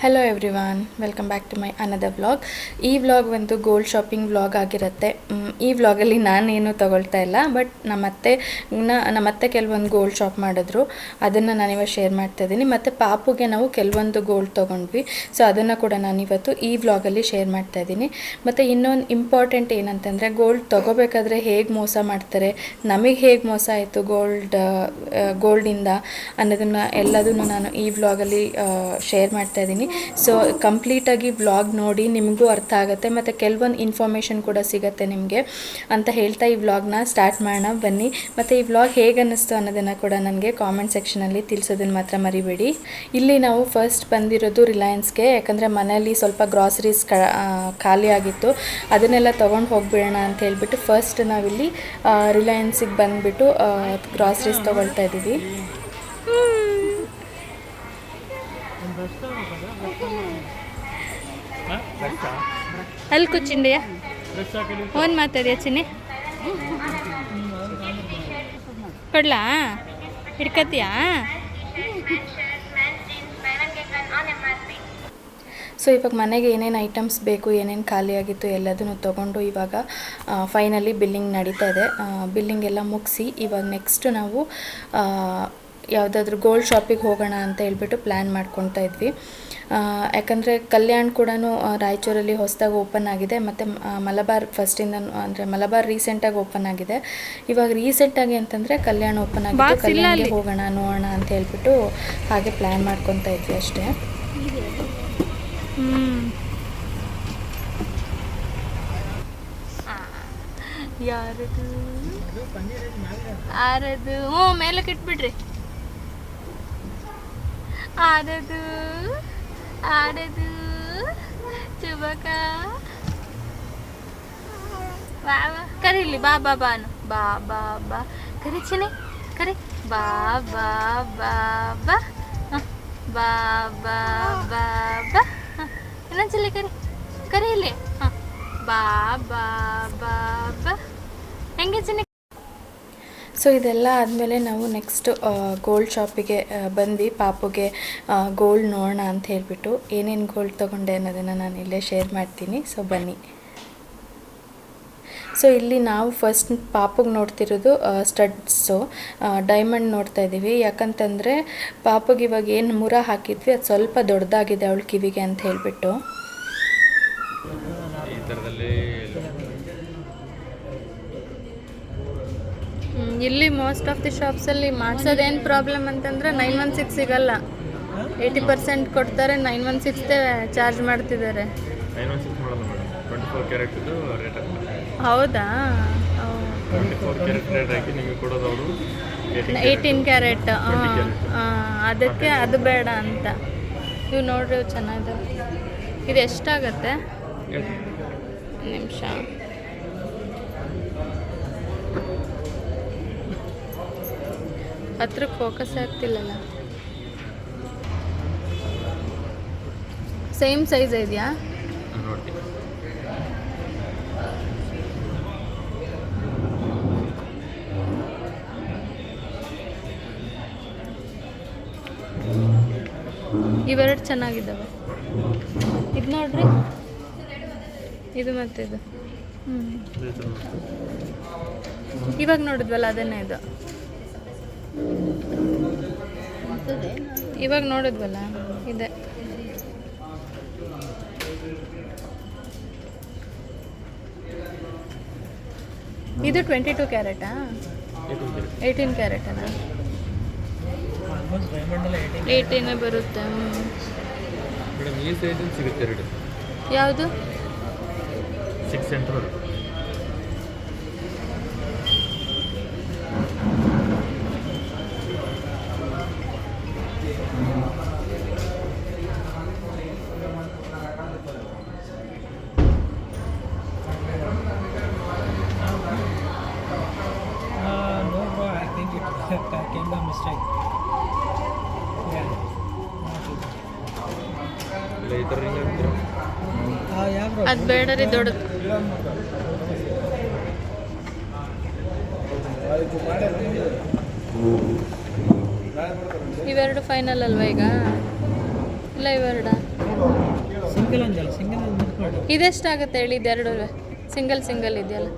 Hello everyone, welcome back to my another vlog. ಈ vlog ಒಂದು gold shopping vlog ಆಗಿರುತ್ತೆ. ಈ ವ್ಲಾಗಲ್ಲಿ ನಾನೇನು ತೊಗೊಳ್ತಾ ಇಲ್ಲ, ಬಟ್ ನಮ್ಮತ್ತೆ ಕೆಲವೊಂದು ಗೋಲ್ಡ್ ಶಾಪ್ ಮಾಡಿದ್ರು, ಅದನ್ನು ನಾನಿವಾಗ ಶೇರ್ ಮಾಡ್ತಾ ಇದ್ದೀನಿ. ಮತ್ತು ಪಾಪುಗೆ ನಾವು ಕೆಲವೊಂದು ಗೋಲ್ಡ್ ತೊಗೊಂಡ್ವಿ, ಸೊ ಅದನ್ನು ಕೂಡ ನಾನಿವತ್ತು ಈ ವ್ಲಾಗಲ್ಲಿ ಶೇರ್ ಮಾಡ್ತಾ ಇದ್ದೀನಿ. ಮತ್ತು ಇನ್ನೊಂದು ಇಂಪಾರ್ಟೆಂಟ್ ಏನಂತಂದರೆ, ಗೋಲ್ಡ್ ತೊಗೋಬೇಕಾದ್ರೆ ಹೇಗೆ ಮೋಸ ಮಾಡ್ತಾರೆ, ನಮಗೆ ಹೇಗೆ ಮೋಸ ಆಯಿತು ಗೋಲ್ಡಿಂದ ಅನ್ನೋದನ್ನು ಎಲ್ಲದನ್ನು ನಾನು ಈ ವ್ಲಾಗಲ್ಲಿ ಶೇರ್ ಮಾಡ್ತಾ ಇದ್ದೀನಿ. ಸೊ ಕಂಪ್ಲೀಟಾಗಿ ವ್ಲಾಗ್ ನೋಡಿ, ನಿಮಗೂ ಅರ್ಥ ಆಗುತ್ತೆ ಮತ್ತು ಕೆಲವೊಂದು ಇನ್ಫಾರ್ಮೇಷನ್ ಕೂಡ ಸಿಗುತ್ತೆ ನಿಮಗೆ ಅಂತ ಹೇಳ್ತಾ ಈ ವ್ಲಾಗ್ನ ಸ್ಟಾರ್ಟ್ ಮಾಡೋಣ ಬನ್ನಿ. ಮತ್ತು ಈ ವ್ಲಾಗ್ ಹೇಗೆ ಅನ್ನಿಸ್ತು ಅನ್ನೋದನ್ನು ಕೂಡ ನನಗೆ ಕಾಮೆಂಟ್ ಸೆಕ್ಷನಲ್ಲಿ ತಿಳಿಸೋದನ್ನು ಮಾತ್ರ ಮರಿಬೇಡಿ. ಇಲ್ಲಿ ನಾವು ಫಸ್ಟ್ ಬಂದಿರೋದು ರಿಲಯನ್ಸ್ಗೆ, ಯಾಕಂದರೆ ಮನೆಯಲ್ಲಿ ಸ್ವಲ್ಪ ಗ್ರಾಸರೀಸ್ ಖಾಲಿ ಆಗಿತ್ತು, ಅದನ್ನೆಲ್ಲ ತೊಗೊಂಡು ಹೋಗಿಬಿಡೋಣ ಅಂತ ಹೇಳ್ಬಿಟ್ಟು ಫಸ್ಟ್ ನಾವಿಲ್ಲಿ ರಿಲಯನ್ಸಿಗೆ ಬಂದುಬಿಟ್ಟು ಗ್ರಾಸರೀಸ್ ತೊಗೊಳ್ತಾ ಇದ್ದೀವಿ. ಅಲ್ಲಿ ಕೂಚಿಂಡೆಯಾ ಓನ್ ಮಾತಾಡಿಯಾ ಚಿನ್ನಿ, ಕೊಡ್ಲಾ ಹಿಡ್ಕತ್ತೀಯಾ? ಸೊ ಇವಾಗ ಮನೆಗೆ ಏನೇನು ಐಟಮ್ಸ್ ಬೇಕು, ಏನೇನು ಖಾಲಿಯಾಗಿತ್ತು ಎಲ್ಲದನ್ನು ತೊಗೊಂಡು ಇವಾಗ ಫೈನಲಿ ಬಿಲ್ಲಿಂಗ್ ನಡೀತಾ ಇದೆ. ಬಿಲ್ಲಿಂಗ್ ಎಲ್ಲ ಮುಗಿಸಿ ಇವಾಗ ನೆಕ್ಸ್ಟ್ ನಾವು ಯಾವುದಾದ್ರೂ ಗೋಲ್ಡ್ ಶಾಪಿಗೆ ಹೋಗೋಣ ಅಂತ ಹೇಳ್ಬಿಟ್ಟು ಪ್ಲ್ಯಾನ್ ಮಾಡ್ಕೊತಾ ಇದ್ವಿ. ಯಾಕಂದರೆ ಕಲ್ಯಾಣ್ ಕೂಡ ರಾಯಚೂರಲ್ಲಿ ಹೊಸದಾಗಿ ಓಪನ್ ಆಗಿದೆ, ಮತ್ತು ಮಲಬಾರ್ ಫಸ್ಟಿಂದ ಅಂದರೆ ಮಲಬಾರ್ ರೀಸೆಂಟಾಗಿ ಓಪನ್ ಆಗಿದೆ. ಇವಾಗ ರೀಸೆಂಟಾಗಿ ಅಂತಂದರೆ ಕಲ್ಯಾಣ್ ಓಪನ್ ಆಗಿದೆ, ಕಲ್ಯಾಣ್ಗೆ ಹೋಗೋಣ ನೋಡೋಣ ಅಂತ ಹೇಳ್ಬಿಟ್ಟು ಹಾಗೆ ಪ್ಲ್ಯಾನ್ ಮಾಡ್ಕೊತಾ ಇದ್ವಿ ಅಷ್ಟೇ. ಯಾರದು ಆರದು ಮೇಲಕ್ಕೆ ಇಟ್ಬಿಡ್ರಿ. ಆರದು ಆಡದು ಚುಬಕ ಬಾ ಕರೀಲಿ, ಬಾ ಬಾ ಬಾನು ಬಾ ಬಾ ಬಾ ಕರಿ ಚಿನಿ ಕರಿ, ಬಾ ಬಾ ಬಾ ಬಾ ಬಾ ಬಾ ಬಾ ಬಾ ಇನ್ನೊಂದ್ಸಲಿ ಕರಿ ಕರಿ ಇಲ್ಲಿ, ಹಾಂ ಬಾ ಬಾ ಬಾ ಬಾ ಹೆಂಗೆ ಚಿನಿ. ಸೊ ಇದೆಲ್ಲ ಆದಮೇಲೆ ನಾವು ನೆಕ್ಸ್ಟ್ ಗೋಲ್ಡ್ ಶಾಪಿಗೆ ಬಂದು ಪಾಪುಗೆ ಗೋಲ್ಡ್ ನೋಡೋಣ ಅಂತ ಹೇಳಿಬಿಟ್ಟು ಏನೇನು ಗೋಲ್ಡ್ ತೊಗೊಂಡೆ ಅನ್ನೋದನ್ನು ನಾನು ಇಲ್ಲೇ ಶೇರ್ ಮಾಡ್ತೀನಿ. ಸೊ ಬನ್ನಿ. ಸೊ ಇಲ್ಲಿ ನಾವು ಫಸ್ಟ್ ಪಾಪುಗೆ ನೋಡ್ತಿರೋದು ಸ್ಟಡ್ಸು, ಡೈಮಂಡ್ ನೋಡ್ತಾ ಇದ್ದೀವಿ. ಯಾಕಂತಂದರೆ ಪಾಪುಗೆ ಇವಾಗ ಏನು ಮುರ ಹಾಕಿದ್ವಿ ಅದು ಸ್ವಲ್ಪ ದೊಡ್ಡದಾಗಿದೆ ಅವಳ ಕಿವಿಗೆ ಅಂತ ಹೇಳಿಬಿಟ್ಟು. ಇಲ್ಲಿ ಮೋಸ್ಟ್ ಆಫ್ ದಿ ಶಾಪ್ಸಲ್ಲಿ ಮಾಡಿಸೋದೇನು ಪ್ರಾಬ್ಲಮ್ ಅಂತಂದರೆ 916 ಸಿಗಲ್ಲ, 80% ಕೊಡ್ತಾರೆ, 916 ಚಾರ್ಜ್ ಮಾಡ್ತಿದ್ದಾರೆ. ಹೌದಾ? 18 ಕ್ಯಾರೆಟ್, ಅದಕ್ಕೆ ಅದು ಬೇಡ ಅಂತ. ಇವು ನೋಡ್ರಿ ಚೆನ್ನಾಗಿದ್ದಾವೆ. ಇದು ಎಷ್ಟಾಗತ್ತೆ? ನಿಮಿಷ, ಹತ್ರಕ್ಕೆ ಫೋಕಸ್ ಆಗ್ತಿಲ್ಲಲ್ಲ. ಸೇಮ್ ಸೈಜ್ ಇದೆಯಾ? ಇವೆರಡು ಚೆನ್ನಾಗಿದ್ದಾವೆ. ಇದು ನೋಡ್ರಿ, ಇದು ಮತ್ತೆ ಇದು. ಇವಾಗ ನೋಡಿದ್ವಲ್ಲ ಅದನ್ನೇ ಇದು. ಇವಾಗ ನೋಡಿದ್ವಲ್ಲ ಇದೆ. ಇದು 22 ಕ್ಯಾರೆಟಾ? 18 ಕ್ಯಾರೆಟನಾ? 18 ಬರುತ್ತೆ. ಯಾವುದು? 600. Came by mistake. Yeah. ಅದು ಬೇಡ ರೀ ದೊಡ್ಡದು. ಇವೆರಡು ಫೈನಲ್ ಅಲ್ವಾ ಈಗ? ಇಲ್ಲ ಇವೆರಡ ಸಿಂಗಲ್ ಅಂದಲ್ಲ, ಸಿಂಗಲ್ ಒಂದು ಮುಟ್ಕೊಂಡು ಇದೆಷ್ಟಾಗುತ್ತೆ ಹೇಳಿ ಇದೆರಡು ಸಿಂಗಲ್ ಇದೆಯಲ್ಲ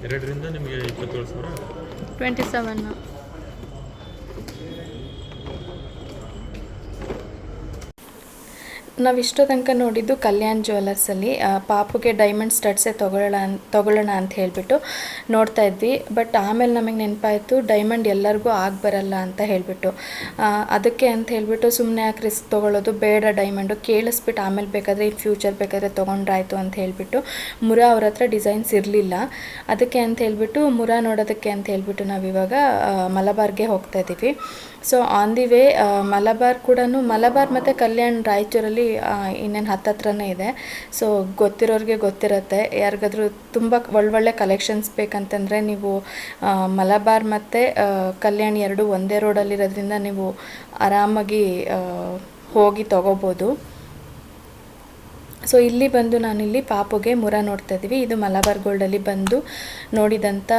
ಎರಡರಿಂದ ನಿಮಗೆ 27,000 27. ನಾವು ಇಷ್ಟೋ ತನಕ ನೋಡಿದ್ದು ಕಲ್ಯಾಣ್ ಜ್ಯುವೆಲರ್ಸಲ್ಲಿ ಪಾಪುಗೆ ಡೈಮಂಡ್ ಸ್ಟಡ್ಸೇ ತೊಗೊಳ್ಳೋಣ ಅಂತ ಹೇಳಿಬಿಟ್ಟು ನೋಡ್ತಾ ಇದ್ವಿ. ಬಟ್ ಆಮೇಲೆ ನಮಗೆ ನೆನಪಾಯಿತು ಡೈಮಂಡ್ ಎಲ್ಲರಿಗೂ ಬರಲ್ಲ ಅಂತ ಹೇಳಿಬಿಟ್ಟು, ಅದಕ್ಕೆ ಅಂತ ಹೇಳಿಬಿಟ್ಟು ಸುಮ್ಮನೆ ಯಾಕೆ ರಿಸ್ಕ್ ತೊಗೊಳ್ಳೋದು, ಬೇಡ ಡೈಮಂಡು ಕೇಳಿಸ್ಬಿಟ್ಟು ಆಮೇಲೆ ಬೇಕಾದರೆ ಇನ್ ಫ್ಯೂಚರ್ ಬೇಕಾದರೆ ತೊಗೊಂಡ್ರಾಯ್ತು ಅಂತ ಹೇಳಿಬಿಟ್ಟು ಮುರಾ ಅವ್ರ ಹತ್ರ ಡಿಸೈನ್ಸ್ ಇರಲಿಲ್ಲ. ಅದಕ್ಕೆ ಅಂತ ಹೇಳಿಬಿಟ್ಟು ಮುರಾ ನೋಡೋದಕ್ಕೆ ಅಂತ ಹೇಳಿಬಿಟ್ಟು ನಾವಿವಾಗ ಮಲಬಾರ್ಗೆ ಹೋಗ್ತಾ ಇದ್ದೀವಿ. So on the way Malabar ಮತ್ತು ಕಲ್ಯಾಣ್ ರಾಯಚೂರಲ್ಲಿ ಇನ್ನೇನು ಹತ್ತತ್ರನೇ ಇದೆ. ಸೊ ಗೊತ್ತಿರೋರಿಗೆ ಗೊತ್ತಿರುತ್ತೆ. ಯಾರಿಗಾದ್ರೂ ತುಂಬ ಒಳ್ಳೊಳ್ಳೆ ಕಲೆಕ್ಷನ್ಸ್ ಬೇಕಂತಂದರೆ ನೀವು ಮಲಬಾರ್ ಮತ್ತು ಕಲ್ಯಾಣ್ ಎರಡು ಒಂದೇ ರೋಡಲ್ಲಿರೋದ್ರಿಂದ ನೀವು ಆರಾಮಾಗಿ ಹೋಗಿ ತೊಗೋಬೋದು. ಸೊ ಇಲ್ಲಿ ಬಂದು ನಾನಿಲ್ಲಿ ಪಾಪುಗೆ ಮುರ ನೋಡ್ತಾ ಇದ್ದೀವಿ. ಇದು ಮಲಬಾರ್ ಗೋಲ್ಡಲ್ಲಿ ಬಂದು ನೋಡಿದಂಥ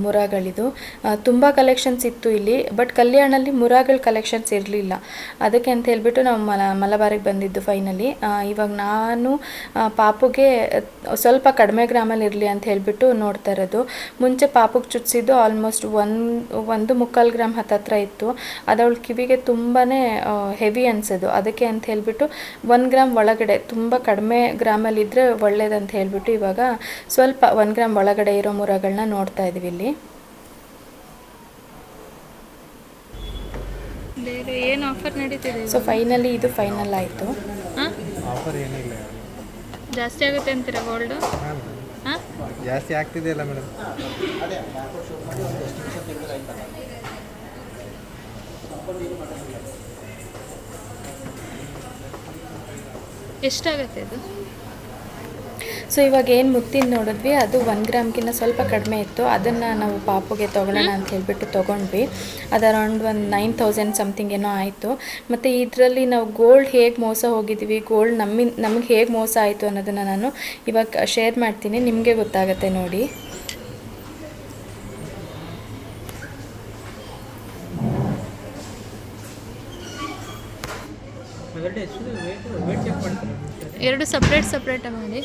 ಮುರಗಳಿದು. ತುಂಬ ಕಲೆಕ್ಷನ್ಸ್ ಇತ್ತು ಇಲ್ಲಿ, ಬಟ್ ಕಲ್ಯಾಣಲ್ಲಿ ಮುರಗಳ ಕಲೆಕ್ಷನ್ಸ್ ಇರಲಿಲ್ಲ. ಅದಕ್ಕೆ ಅಂತ ಹೇಳ್ಬಿಟ್ಟು ನಾವು ಮಲಬಾರಿಗೆ ಬಂದಿದ್ದು ಫೈನಲಿ. ಇವಾಗ ನಾನು ಪಾಪುಗೆ ಸ್ವಲ್ಪ ಕಡಿಮೆ ಗ್ರಾಮಲ್ಲಿ ಇರಲಿ ಅಂತ ಹೇಳಿಬಿಟ್ಟು ನೋಡ್ತಾ ಇರೋದು. ಮುಂಚೆ ಪಾಪುಗೆ ಚುಚ್ಚಿದ್ದು ಆಲ್ಮೋಸ್ಟ್ 1.25 ಗ್ರಾಮ್ ಹತ್ತತ್ರ ಇತ್ತು. ಅದವಳ ಕಿವಿಗೆ ತುಂಬಾ ಹೆವಿ ಅನಿಸೋದು. ಅದಕ್ಕೆ ಅಂತ ಹೇಳಿಬಿಟ್ಟು 1 ಗ್ರಾಮ್ ಒಳಗಡೆ ತುಂಬ ಕಡಿಮೆ ಗ್ರಾಮಲ್ಲಿದ್ದರೆ ಒಳ್ಳೇದಂತ ಹೇಳಿಬಿಟ್ಟು ಇವಾಗ ಸ್ವಲ್ಪ 1 ಗ್ರಾಮ್ ಒಳಗಡೆ ಇರೋ ಮುರಗಳನ್ನ ನೋಡ್ತಾ ಇದ್ದೀವಿ ಇಲ್ಲಿ. ಬೇರೆ ಏನು ಆಫರ್ ನಡೀತಿದೆ? ಸೊ ಫೈನಲಿ ಇದು ಫೈನಲ್ ಆಯಿತು. ಆಫರ್ ಏನಿಲ್ಲ, ಜಾಸ್ತಿ ಆಗುತ್ತೆ ಅಂತೀರಾ ಗೋಲ್ಡು? ಹಾಂ ಜಾಸ್ತಿ ಆಗ್ತಿದೆ ಅಲ್ಲ ಮೇಡಮ್. ಎಷ್ಟಾಗುತ್ತೆ ಇದು? ಸೊ ಇವಾಗ ಏನು ಮುತ್ತಿನ ನೋಡಿದ್ವಿ ಅದು 1 ಗ್ರಾಮ್ಗಿಂತ ಸ್ವಲ್ಪ ಕಡಿಮೆ ಇತ್ತು. ಅದನ್ನು ನಾವು ಪಾಪುಗೆ ತೊಗೊಳ್ಳೋಣ ಅಂತ ಹೇಳಿಬಿಟ್ಟು ತೊಗೊಂಡ್ವಿ. ಅದು ಅರೌಂಡ್ ಒಂದು 9,000 ಸಮಥಿಂಗ್ ಏನೋ ಆಯಿತು. ಮತ್ತು ಇದರಲ್ಲಿ ನಾವು ಗೋಲ್ಡ್ ಹೇಗೆ ಮೋಸ ಹೋಗಿದ್ದೀವಿ, ಗೋಲ್ಡ್ ನಮಗೆ ಹೇಗೆ ಮೋಸ ಆಯಿತು ಅನ್ನೋದನ್ನು ನಾನು ಇವಾಗ ಶೇರ್ ಮಾಡ್ತೀನಿ, ನಿಮಗೆ ಗೊತ್ತಾಗುತ್ತೆ ನೋಡಿ. ಎರಡು ಸಪ್ರೇಟ್ ಮಾಡಿ.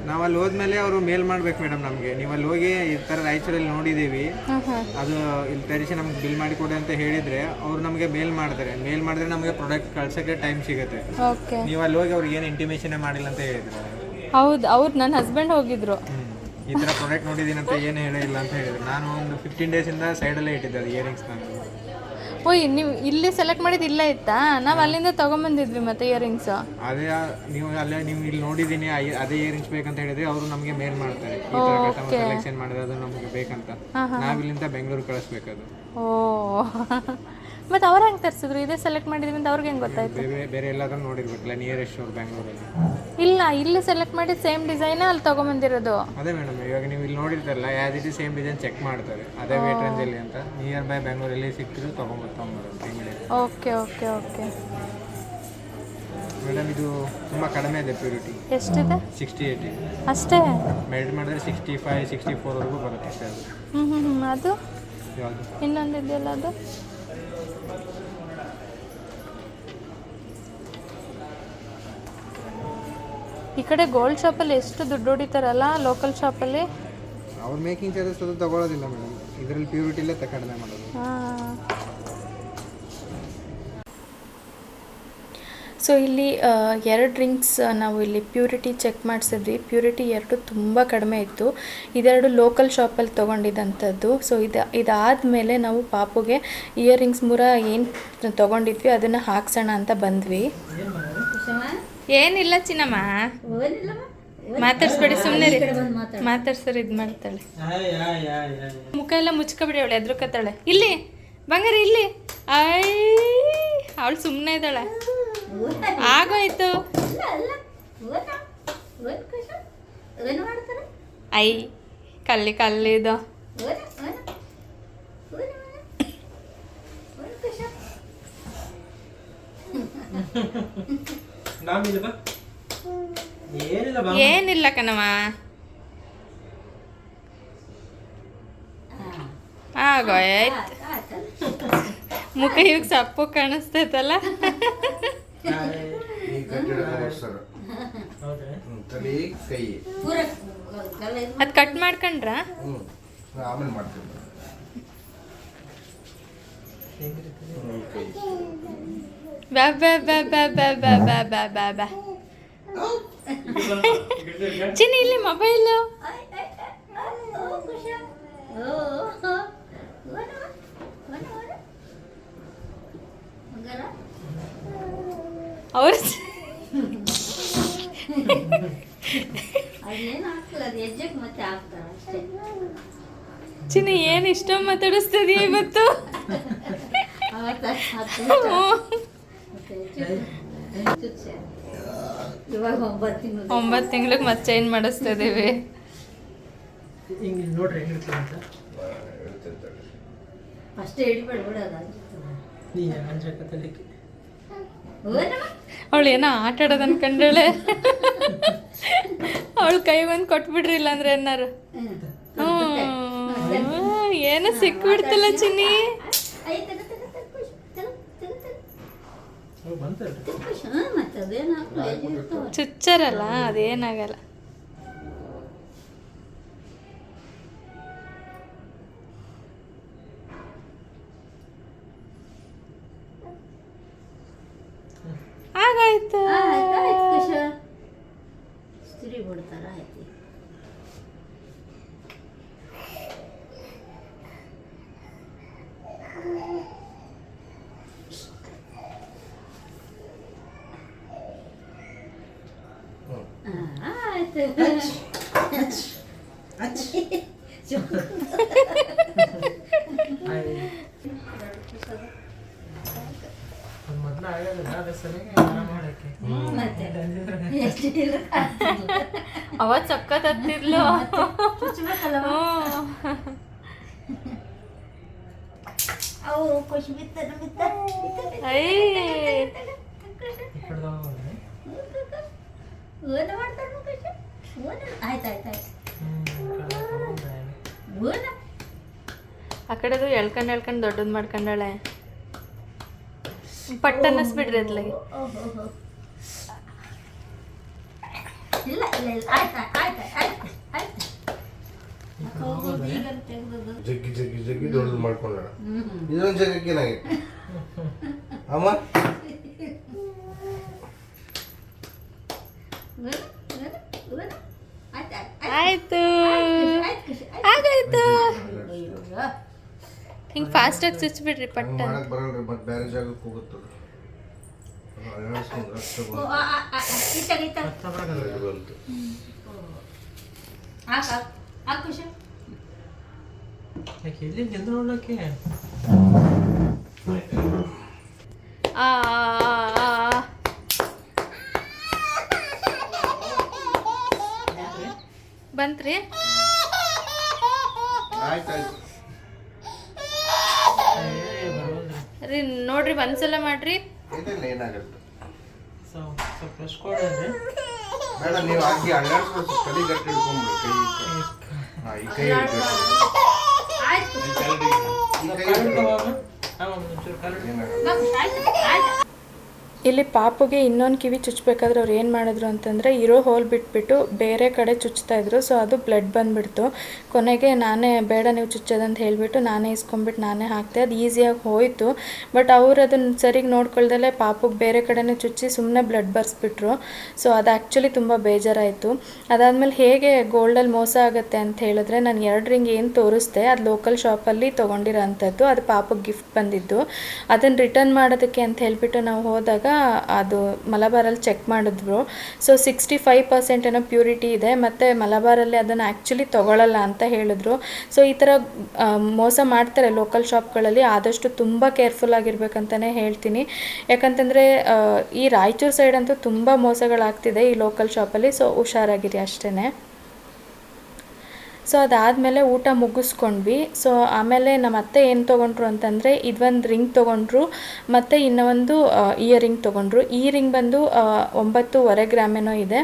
ನಾವು ಅಲ್ಲಿ ಹೋದ್ಮೇಲೆ ಅವರು ಮೇಲ್ ಮಾಡ್ಬೇಕು ಮೇಡಮ್ ನಮಗೆ. ನೀವು ಅಲ್ಲಿ ಹೋಗಿ ಈ ಥರ ರಾಯಚೂರಲ್ಲಿ ನೋಡಿದ್ದೀವಿ, ಅದು ಇಲ್ಲಿ ತರಿಸಿ ನಮ್ಗೆ ಬಿಲ್ ಮಾಡಿ ಕೊಡಿ ಅಂತ ಹೇಳಿದರೆ ಅವ್ರು ನಮಗೆ ಮೇಲ್ ಮಾಡಿದ್ರೆ ನಮಗೆ ಪ್ರಾಡಕ್ಟ್ ಕಳ್ಸೋಕ್ಕೆ ಟೈಮ್ ಸಿಗುತ್ತೆ. ನೀವು ಅಲ್ಲಿ ಹೋಗಿ ಅವ್ರಿಗೆ ಏನು ಇಂಟಿಮೇಷನ್ ಮಾಡಿಲ್ಲ ಅಂತ ಹೇಳಿದ್ರು. ಹೌದು, ಅವ್ರು ನನ್ನ ಹಸ್ಬೆಂಡ್ ಹೋಗಿದ್ರು. ಈ ಥರ ಪ್ರಾಡಕ್ಟ್ ನೋಡಿದ್ದೀನಿ ಅಂತ ಏನು ಹೇಳಿಲ್ಲ ಅಂತ ಹೇಳಿದ್ರು. ನಾನು ಒಂದು 15 ಡೇಸಿಂದ ಸೈಡಲ್ಲೇ ಇಟ್ಟಿದ್ದೆ ಅದು ಇಯರಿಂಗ್ಸ್. ನಾನು ಓಯ್ ನೀವು ಇಲ್ಲಿ ಸೆಲೆಕ್ಟ್ ಮಾಡಿದ್ದು ಇಲ್ಲೇ ಇತ್ತಾ? ನಾವು ಅಲ್ಲಿಂದ ತೊಗೊಂಬಂದಿದ್ವಿ ಮತ್ತೆ ಇಯರಿಂಗ್ಸು. ಅದೇ ನೀವು ಇಲ್ಲಿ ನೋಡಿದ್ದೀನಿ ಅದೇ ಇಯರಿಂಗ್ಸ್ ಬೇಕಂತ ಹೇಳಿದ್ರೆ ಅವರು ನಮಗೆ ಮೇಲ್ ಮಾಡ್ತಾರೆ, ಈ ಥರ ಕಸ್ಟಮರ್ ಸೆಲೆಕ್ಷನ್ ಮಾಡಿದ್ರೆ ಅದು ನಮಗೆ ಬೇಕಂತ. ನಾವು ಇಲ್ಲಿಂದ ಬೆಂಗಳೂರು ಕಳಿಸ್ಬೇಕದು. ಓ ಮತ್ತು ಅವ್ರು ಹೆಂಗೆ ತರಿಸಿದ್ರು? ಇದೇ ಸೆಲೆಕ್ಟ್ ಮಾಡಿದ್ವಿ ಅಂತ ಅವ್ರಿಗೆ ಹೆಂಗೆ ಗೊತ್ತಾಯ್ತು? ಬೇರೆ ಎಲ್ಲಾದ್ರೂ ನೋಡಿರ್ಬೇಕಲ್ಲ, ನಿಯರೆಸ್ಟ್ ಅವ್ರು ಬೆಂಗಳೂರಲ್ಲಿ. ಇಲ್ಲ, ಇಲ್ಲಿ ಸೆಲೆಕ್ಟ್ ಮಾಡಿ ಸೇಮ್ ಡಿಸೈನ್ ಅಲ್ಲಿ ತೊಗೊಂಬಂದಿರೋದು. ಅದೇ ಮೇಡಮ್, ಇವಾಗ ನೀವು ಇಲ್ಲಿ ನೋಡಿರ್ತಾರಲ್ಲ as it is same design check ಮಾಡ್ತಾರೆ, ಅದೇ ವೇಟ್ ರೇಂಜಲ್ಲಿ ಅಂತ. ನಿಯರ್ ಬೈ ಬೆಂಗಳೂರಲ್ಲಿ ಸಿಕ್ಕಿದ್ರು ತೊಗೊಂಬರೋದು ಓಕೆ ಓಕೆ ಓಕೆ ಮೇಡಮ್. ಇದು ತುಂಬ ಕಡಿಮೆ ಇದೆ ಪ್ಯೂರಿಟಿ. ಎಷ್ಟಿದೆ? 68 ಅಷ್ಟೇ. ಮೆಲ್ಟ್ ಮಾಡಿದ್ರೆ 65, 64ವರೆಗೂ ಬರುತ್ತೆ ಅಷ್ಟೇ ಅದು. ಅದು ಯಾವುದು ಇನ್ನೊಂದು ಇದೆಯಲ್ಲ ಅದು? ಈ ಕಡೆ ಗೋಲ್ಡ್ ಶಾಪಲ್ಲಿ ಎಷ್ಟು ದುಡ್ಡು ಹೊಡಿತಾರಲ್ಲ ಲೋಕಲ್ ಶಾಪಲ್ಲಿ. ಅವ್ರು ಮೇಕಿಂಗ್ ಚಾರ್ಜಸ್ ಅದು ತಗೊಳ್ಳೋದಿಲ್ಲ ಮೇಡಮ್, ಇದರಲ್ಲಿ ಪ್ಯೂರಿಟಿಲೇ ಕಡಿಮೆ ಮಾಡೋದು. ಸೊ ಇಲ್ಲಿ 2 ಡ್ರಿಂಕ್ಸ್ ನಾವು ಇಲ್ಲಿ ಪ್ಯೂರಿಟಿ ಚೆಕ್ ಮಾಡಿಸಿದ್ವಿ. ಪ್ಯೂರಿಟಿ 2 ತುಂಬ ಕಡಿಮೆ ಇತ್ತು. ಇದೆರಡು ಲೋಕಲ್ ಶಾಪಲ್ಲಿ ತೊಗೊಂಡಿದ್ದಂಥದ್ದು. ಸೊ ಇದಾದಮೇಲೆ ನಾವು ಪಾಪುಗೆ ಇಯರಿಂಗ್ಸ್ ಏನು ತೊಗೊಂಡಿದ್ವಿ ಅದನ್ನು ಹಾಕ್ಸೋಣ ಅಂತ ಬಂದ್ವಿ. ಏನಿಲ್ಲ ಚಿನ್ನಮ್ಮ, ಮಾತಾಡ್ಸ್ಬೇಡಿ, ಸುಮ್ಮನೆ ರೀ. ಮಾತಾಡ್ಸರ್ ಇದು ಮಾಡ್ತಾಳೆ, ಮುಖ ಎಲ್ಲ ಮುಚ್ಕೊಬಿಡಿ, ಅವಳು ಎದ್ರುಕತ್ತಾಳೆ. ಇಲ್ಲಿ ಬಂಗಾರಿ, ಇಲ್ಲಿ. ಅವಳು ಸುಮ್ಮನೆ ಇದ್ದಾಳೆ. ಆಗೋಯ್ತು. ಐ ಕಲ್ಲಿದು. ಏನಿಲ್ಲ ಕಣವ, ಆಗೋಯ್ತು. ಮುಖ ಇವಾಗ ಸಪ್ಪು ಕಾಣಿಸ್ತೈತಲ್ಲ. ಅದು ಕಟ್ ಮಾಡ್ಕೊಂಡ್ರ ಬಾ ಬಾ ಬಾ ಬಾ ಬಾ ಬಾ ಬಾ ಬಾ ಬಾ ಬಾ. ಚಿನ್ನಿ ಇಲ್ಲಿ ಮೊಬೈಲು. ಅವ್ರ ಚಿನ್ನಿ ಏನು ಇಷ್ಟ ಮಾತಾಡಿಸ್ತದೀಯ ಇವತ್ತು? 9 ತಿಂಗಳಿಗೆ ಮತ್ತೆ ಚೇಂಜ್ ಮಾಡಿಸ್ತಾ ಇದೀವಿ. ನೋಡ್ರಿ ಹೆಂಗಿರ್ತದೆ ಅಂತ ಅಷ್ಟೇ ಹಿಡಿಬೇಡ ಬಿಡೋದ. ಅವಳು ಏನೋ ಆಟ ಆಡೋದು ಅನ್ಕೊಂಡಳೆ. ಅವಳು ಕೈ ಬಂದು ಕೊಟ್ಬಿಡ್ರಿ, ಇಲ್ಲಾಂದ್ರೆ ಏನಾರು. ಏನೋ ಸಿಕ್ಬಿಡ್ತಲ್ಲ ಚಿನ್ನಿ. ಚುಚ್ಚರಲ್ಲ, ಅದೇನಾಗಲ್ಲ. ಆಗಾಯ್ತು. ಸ್ತ್ರೀ ಬಿಡ್ತಾರ ಆಯ್ತು. ಮೊದಲು ಆಗೋದಿಲ್ಲ, ಅದ್ರ ಸಲುವಾಗಿ ಮಾಡಕ್ಕೆ ಅವತ್ತು ಸಕ್ಕತ್ ಹತ್ತಿರ್ಲು. ಅವು ಖುಷಿ ಬಿತ್ತ ಆ ಕಡೆದು ಎಳ್ಕೊಂಡು ದೊಡ್ಡದು ಮಾಡ್ಕೊಂಡಳೆ. ಪಟ್ಟ ಅನ್ನಿಸ್ಬಿಡ್ರಿ ಅದ್ಲಾಗೆ. ಇಲ್ಲ ಇಲ್ಲ ಇಲ್ಲ, ಆಯ್ತು ಆಯ್ತು ಆಯ್ತು ಆಯ್ತು. ಜಗ್ಗಿ ಜಗ್ಗಿ ಜಗ್ಗಿ ದೊಡ್ಡದು ಮಾಡ್ಕೊಂಡ. ಇದೊಂದು ಜಗಕ್ಕೆ ಏನಾಗಿತ್ತು ಅಮ್ಮ? ಆಯ್ತು, ಆಗಾಯ್ತು. ಹಿಂಗೆ ಫಾಸ್ಟಾಗಿ ಚುಚ್ಬಿಡ್ರಿ ಪಟ್ಟ. ಮಾಡಕ್ ಬರಲ್ರಿ, ಮತ್ತೆ ಬೇರೆ ಜಾಗಕ್ಕೆ ಹೋಗುತ್ತದ. ಎಲ್ಲಿ ಜಲ್ದಿ ನೋಡ್ಲಕ್ಕೆ ಬಂತ್ರಿ. ರೀ ನೋಡ್ರಿ, ಒಂದ್ಸಲ ಮಾಡ್ರಿ. ಏನಾಗುತ್ತೆ ಸ್ವಲ್ಪ ಫ್ರೆಶ್ ಕೊಡ್ರಿ. ಬೇಡ, ನೀವು ಹಾಕಿ ಅಳ್ಳಾಡ್ಸ್ಬೇಕು. ಕೈ ಗಟ್ಟಿ ಹಿಡ್ಕೊಂಡ್ಬಿಡು. ಈ ಕೈ ಇಲ್ಲಿ ಪಾಪುಗೆ ಇನ್ನೊಂದು ಕಿವಿ ಚುಚ್ಚಬೇಕಾದ್ರೆ ಅವ್ರು ಏನು ಮಾಡಿದ್ರು ಅಂತಂದರೆ ಇರೋ ಹೋಲ್ ಬಿಟ್ಬಿಟ್ಟು ಬೇರೆ ಕಡೆ ಚುಚ್ತಾಯಿದ್ರು. ಸೊ ಅದು ಬ್ಲಡ್ ಬಂದುಬಿಡ್ತು. ಕೊನೆಗೆ ನಾನೇ ಬೇಡ ನೀವು ಚುಚ್ಚೋದಂತ ಹೇಳಿಬಿಟ್ಟು ನಾನೇ ಇಸ್ಕೊಂಬಿಟ್ಟು ನಾನೇ ಹಾಕ್ತೆ. ಅದು ಈಸಿಯಾಗಿ ಹೋಯಿತು. ಬಟ್ ಅವ್ರು ಅದನ್ನು ಸರಿಗೆ ನೋಡ್ಕೊಳ್ದಲ್ಲೇ ಪಾಪುಗೆ ಬೇರೆ ಕಡೆನೇ ಚುಚ್ಚಿ ಸುಮ್ಮನೆ ಬ್ಲಡ್ ಬರ್ಸ್ಬಿಟ್ರು. ಸೊ ಅದು ಆ್ಯಕ್ಚುಲಿ ತುಂಬ ಬೇಜಾರಾಯಿತು. ಅದಾದಮೇಲೆ ಹೇಗೆ ಗೋಲ್ಡಲ್ಲಿ ಮೋಸ ಆಗುತ್ತೆ ಅಂತ ಹೇಳಿದ್ರೆ, ನಾನು 2 ರಿಂಗ್ ಏನು ತೋರಿಸ್ದೆ ಅದು ಲೋಕಲ್ ಶಾಪಲ್ಲಿ ತೊಗೊಂಡಿರೋ ಅಂಥದ್ದು. ಅದು ಪಾಪುಗೆ ಗಿಫ್ಟ್ ಬಂದಿದ್ದು. ಅದನ್ನು ರಿಟರ್ನ್ ಮಾಡೋದಕ್ಕೆ ಅಂತ ಹೇಳಿಬಿಟ್ಟು ನಾವು ಹೋದಾಗ ಅದು ಮಲಬಾರಲ್ಲಿ ಚೆಕ್ ಮಾಡಿದ್ರು. ಸೊ 65% ಏನೋ ಪ್ಯೂರಿಟಿ ಇದೆ, ಮತ್ತು ಮಲಬಾರಲ್ಲಿ ಅದನ್ನು ಆ್ಯಕ್ಚುಲಿ ತೊಗೊಳ್ಳಲ್ಲ ಅಂತ ಹೇಳಿದ್ರು. ಸೊ ಈ ಥರ ಮೋಸ ಮಾಡ್ತಾರೆ ಲೋಕಲ್ ಶಾಪ್ಗಳಲ್ಲಿ. ಆದಷ್ಟು ತುಂಬ ಕೇರ್ಫುಲ್ ಆಗಿರ್ಬೇಕಂತಲೇ ಹೇಳ್ತೀನಿ. ಯಾಕಂತಂದರೆ ಈ ರಾಯಚೂರು ಸೈಡ್ ಅಂತೂ ತುಂಬ ಮೋಸಗಳಾಗ್ತಿದೆ ಈ ಲೋಕಲ್ ಶಾಪಲ್ಲಿ. ಸೊ ಹುಷಾರಾಗಿರಿ ಅಷ್ಟೇ. ಸೊ ಅದಾದಮೇಲೆ ಊಟ ಮುಗಿಸ್ಕೊಂಡ್ವಿ. ಸೊ ಆಮೇಲೆ ನಮ್ಮ ಅತ್ತೆ ಏನು ತೊಗೊಂಡ್ರು ಅಂತಂದರೆ ಇದೊಂದು ರಿಂಗ್ ತೊಗೊಂಡ್ರು, ಮತ್ತು ಇನ್ನೂ ಒಂದು ಇಯರಿಂಗ್ ತೊಗೊಂಡ್ರು. ಈ ರಿಂಗ್ ಬಂದು 9.5 ಗ್ರಾಮೇನೋ ಇದೆ,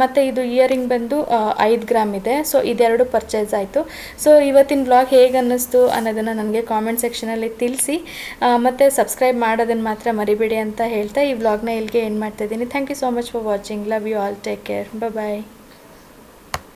ಮತ್ತು ಇದು ಇಯರಿಂಗ್ ಬಂದು 5 ಗ್ರಾಮ್ ಇದೆ. ಸೊ ಇದೆರಡು ಪರ್ಚೇಸ್ ಆಯಿತು. ಸೊ ಇವತ್ತಿನ ವ್ಲಾಗ್ ಹೇಗೆ ಅನ್ನಿಸ್ತು ಅನ್ನೋದನ್ನು ನನಗೆ ಕಾಮೆಂಟ್ ಸೆಕ್ಷನಲ್ಲಿ ತಿಳಿಸಿ, ಮತ್ತು ಸಬ್ಸ್ಕ್ರೈಬ್ ಮಾಡೋದನ್ನು ಮಾತ್ರ ಮರಿಬೇಡಿ ಅಂತ ಹೇಳ್ತಾ ಈ ವ್ಲಾಗ್ನ ಇಲ್ಲಿಗೆ ಏನು ಮಾಡ್ತಾಯಿದ್ದೀನಿ. Thank you so much for watching. Love you all. Take care. Bye.